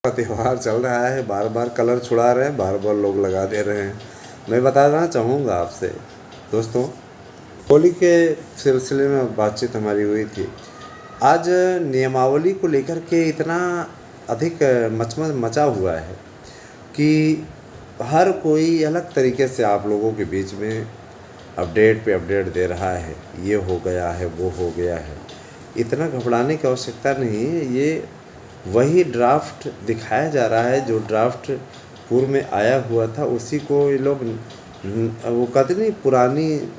त्यौहार चल रहा है, बार बार कलर छुड़ा रहे हैं, बार बार लोग लगा दे रहे हैं। मैं बताना चाहूँगा आपसे दोस्तों, होली के सिलसिले में बातचीत हमारी हुई थी। आज नियमावली को लेकर के इतना अधिक मचमच मचा हुआ है कि हर कोई अलग तरीके से आप लोगों के बीच में अपडेट पे अपडेट दे रहा है, ये हो गया है, वो हो गया है। इतना घबराने की आवश्यकता नहीं है। ये वही ड्राफ्ट दिखाया जा रहा है जो ड्राफ्ट पूर्व में आया हुआ था, उसी को ये लोग वो कहते नहीं, पुरानी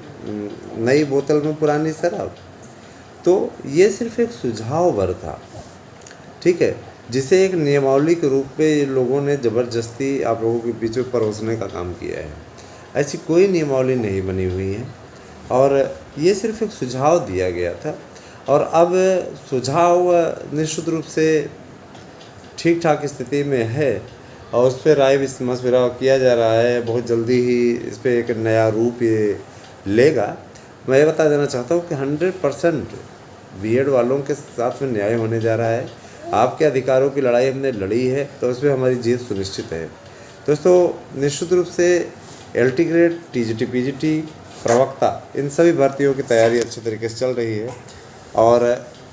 नई बोतल में पुरानी शराब। तो ये सिर्फ एक सुझाव भर था, ठीक है, जिसे एक नियमावली के रूप में ये लोगों ने ज़बरदस्ती आप लोगों के बीच में परोसने का काम किया है। ऐसी कोई नियमावली नहीं बनी हुई है और ये सिर्फ एक सुझाव दिया गया था। और अब सुझाव निश्चित रूप से ठीक ठाक स्थिति में है और उस पर राय मशविरा किया जा रहा है। बहुत जल्दी ही इस पर एक नया रूप ये लेगा। मैं ये बता देना चाहता हूँ कि 100% बीएड वालों के साथ में न्याय होने जा रहा है। आपके अधिकारों की लड़ाई हमने लड़ी है तो उसमें हमारी जीत सुनिश्चित है। दोस्तों, निश्चित रूप से एलटी ग्रेड, टीजीटी, पीजीटी, प्रवक्ता, इन सभी भर्तियों की तैयारी अच्छे तरीके से चल रही है। और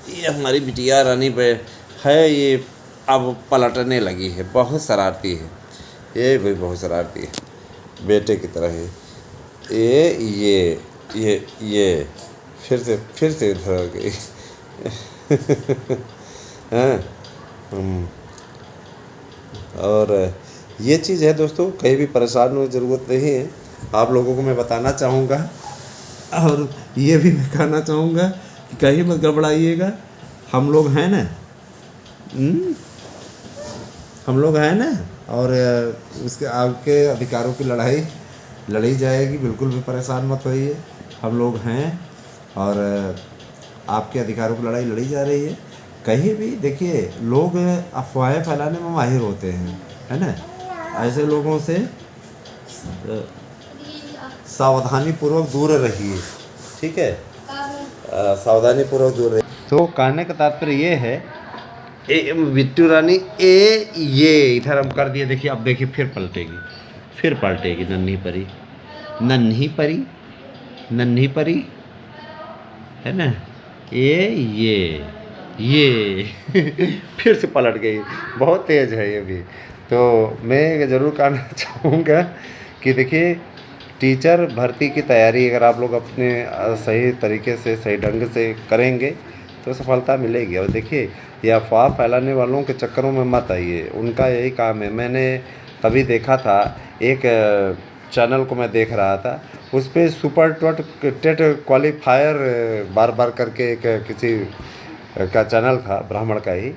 ये हमारी बिटिया रानी पे है, ये अब पलटने लगी है, बहुत शरारती है। ये भी बहुत शरारती है, बेटे की तरह है। ये फिर से इधर आ गई। हाँ, और ये चीज़ है दोस्तों, कहीं भी परेशान होने की ज़रूरत नहीं है। आप लोगों को मैं बताना चाहूँगा और ये भी मैं कहना चाहूँगा कि कहीं मत गड़बड़ाइएगा। हम लोग हैं ना, हम लोग हैं ना, और उसके आपके अधिकारों की लड़ाई लड़ी जाएगी। बिल्कुल भी परेशान मत होइए, हम लोग हैं और आपके अधिकारों की लड़ाई लड़ी जा रही है। कहीं भी देखिए, लोग अफवाहें फैलाने में माहिर होते हैं, है ना। ऐसे लोगों से सावधानी पूर्वक दूर रहिए, ठीक है, सावधानी पूर्वक दूर रहिए। तो कहने का तात्पर्य ये है, बिट्टू रानी ये इधर हम कर दिए। देखिए, अब देखिए फिर पलटेगी नन्ही परी है ना। ये फिर से पलट गई, बहुत तेज़ है ये भी। तो मैं ज़रूर कहना चाहूँगा कि देखिए, टीचर भर्ती की तैयारी अगर आप लोग अपने सही तरीके से, सही ढंग से करेंगे तो सफलता मिलेगी। और देखिए, ये अफवाह फैलाने वालों के चक्करों में मत आइए, उनका यही काम है। मैंने तभी देखा था, एक चैनल को मैं देख रहा था, उस पर सुपर टेट क्वालिफायर बार बार करके एक किसी का चैनल था, ब्राह्मण का ही।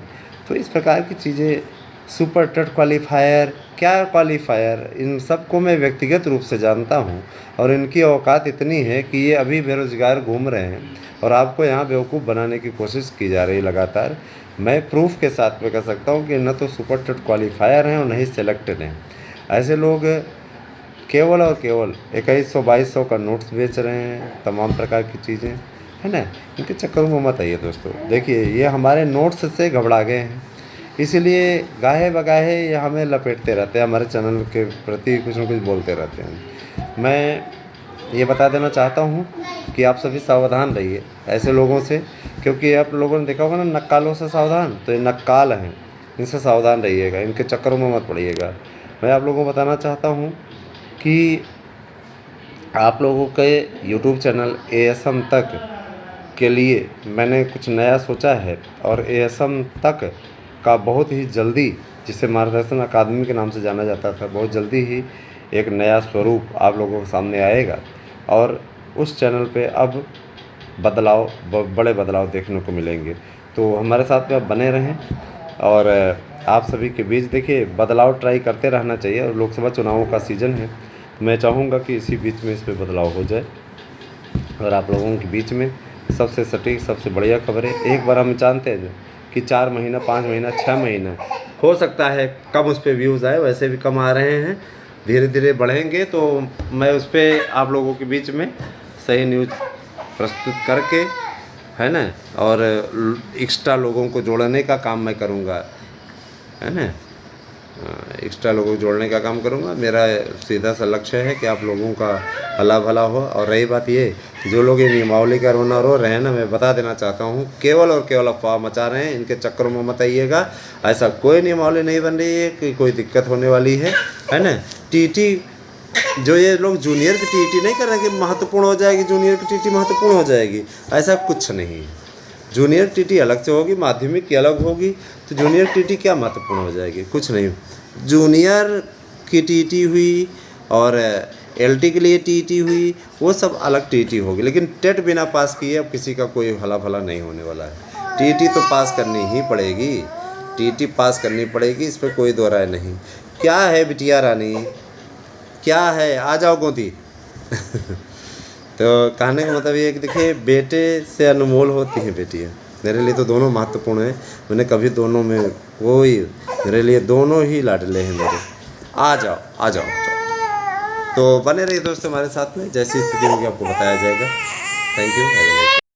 तो इस प्रकार की चीज़ें, सुपर टेट क्वालिफायर, क्या क्वालिफायर, इन सबको मैं व्यक्तिगत रूप से जानता हूँ और इनकी औकात इतनी है कि ये अभी बेरोज़गार घूम रहे हैं और आपको यहाँ बेवकूफ़ बनाने की कोशिश की जा रही है लगातार। मैं प्रूफ के साथ में कह सकता हूँ कि न तो सुपर टेट क्वालिफायर हैं और न ही सेलेक्टेड हैं। ऐसे लोग केवल और केवल 2100-2200 का नोट्स बेच रहे हैं, तमाम प्रकार की चीज़ें, है ना। इनके चक्करों में मत आइए दोस्तों। देखिए, ये हमारे नोट्स से घबरा गए हैं, इसीलिए गाहे बगाहे ये हमें लपेटते रहते हैं, हमारे चैनल के प्रति कुछ न कुछ बोलते रहते हैं। मैं ये बता देना चाहता हूँ कि आप सभी सावधान रहिए ऐसे लोगों से, क्योंकि आप लोगों ने देखा होगा ना, नक्कालों से सावधान। तो ये नक्काल हैं, इनसे सावधान रहिएगा, इनके चक्करों में मत पड़िएगा। मैं आप लोगों को बताना चाहता हूँ कि आप लोगों के यूट्यूब चैनल ASM तक के लिए मैंने कुछ नया सोचा है और ASM तक का बहुत ही जल्दी, जिसे मार्गदर्शन अकादमी के नाम से जाना जाता था, बहुत जल्दी ही एक नया स्वरूप आप लोगों के सामने आएगा और उस चैनल पे अब बड़े बदलाव देखने को मिलेंगे। तो हमारे साथ में आप बने रहें और आप सभी के बीच देखिए, बदलाव ट्राई करते रहना चाहिए। और लोकसभा चुनावों का सीज़न है, मैं चाहूँगा कि इसी बीच में इस पर बदलाव हो जाए और आप लोगों के बीच में सबसे सटीक, सबसे बढ़िया खबरें। एक बार हम जानते हैं कि 4 महीना, 5 महीना, 6 महीना हो सकता है कम उस पर व्यूज़ आए, वैसे भी कम आ रहे हैं, धीरे धीरे बढ़ेंगे। तो मैं उस पर आप लोगों के बीच में सही न्यूज़ प्रस्तुत करके, है ना, और एक्स्ट्रा लोगों को जोड़ने का काम मैं करूँगा, है ना। एक्स्ट्रा लोगों को जोड़ने का काम करूँगा। मेरा सीधा सा लक्ष्य है कि आप लोगों का भला भला हो। और रही बात ये, जो लोग ये नियमावली का रोना रो रहे हैं ना, मैं बता देना चाहता हूँ, केवल और केवल अफवाह मचा रहे हैं। इनके चक्करों में मत आइएगा। ऐसा कोई नियमावली नहीं बन रही है कि कोई दिक्कत होने वाली है ना। टीटी जो ये लोग जूनियर की टीटी नहीं कर रहे कि महत्वपूर्ण हो जाएगी, जूनियर की टीटी महत्वपूर्ण हो जाएगी, ऐसा कुछ नहीं। जूनियर टीटी अलग से होगी, माध्यमिक की अलग होगी, तो जूनियर टीटी क्या महत्वपूर्ण हो जाएगी, कुछ नहीं। जूनियर की टीटी हुई और एलटी के लिए टीटी हुई, वो सब अलग टीटी होगी। लेकिन टेट बिना पास किए अब किसी का कोई भला भला नहीं होने वाला है। टीटी तो पास करनी ही पड़ेगी, टीटी पास करनी पड़ेगी, इस पर कोई दो राय नहीं। क्या है बिटिया रानी, क्या है, आ जाओ गोदी। तो कहने का मतलब ये है कि देखिए, बेटे से अनमोल होती हैं बेटियाँ। मेरे लिए तो दोनों महत्वपूर्ण हैं। मैंने कभी दोनों में कोई, मेरे लिए दोनों ही लाडले हैं मेरे। आ जाओ आ जाओ। तो बने रहिए दोस्तों हमारे साथ में, जैसी स्थिति होगी आपको बताया जाएगा। Thank you.